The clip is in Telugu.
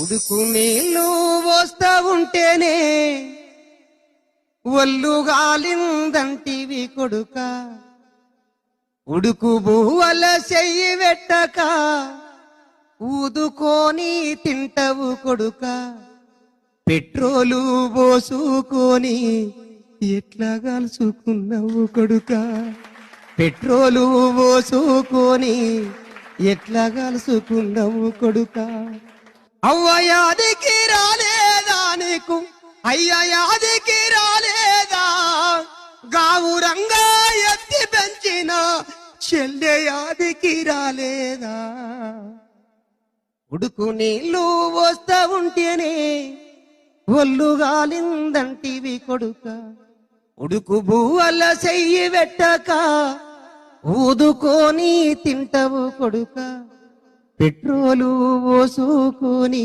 ఉడుకు నీళ్ళు పోస్తా ఉంటేనే ఒళ్ళు గాలిందంటివి కొడుక, ఉడుకు బువ్వల చెయ్యి పెట్టక ఊదుకొని తింటవు కొడుక, పెట్రోలు పోసుకొని ఎట్లా కాల్చుకున్నావు కొడుక, పెట్రోలు పోసుకొని ఎట్లా కాల్చుకున్నావు కొడుక. అవ్వ యాదికి రాలేదా నీకు, అయ్య యాదికి రాలేదా, గావురంగా ఎత్తి పెంచిన చెల్లె యాదికి రాలేదా. ఉడుకు నీళ్ళు వస్తా ఉంటేనే ఒళ్ళు గాలిందంటివి కొడుక, ఉడుకు బువ్వల చెయ్యి పెట్టక ఊదుకొని తింటవు కొడుక, పెట్రోలు పోసుకొని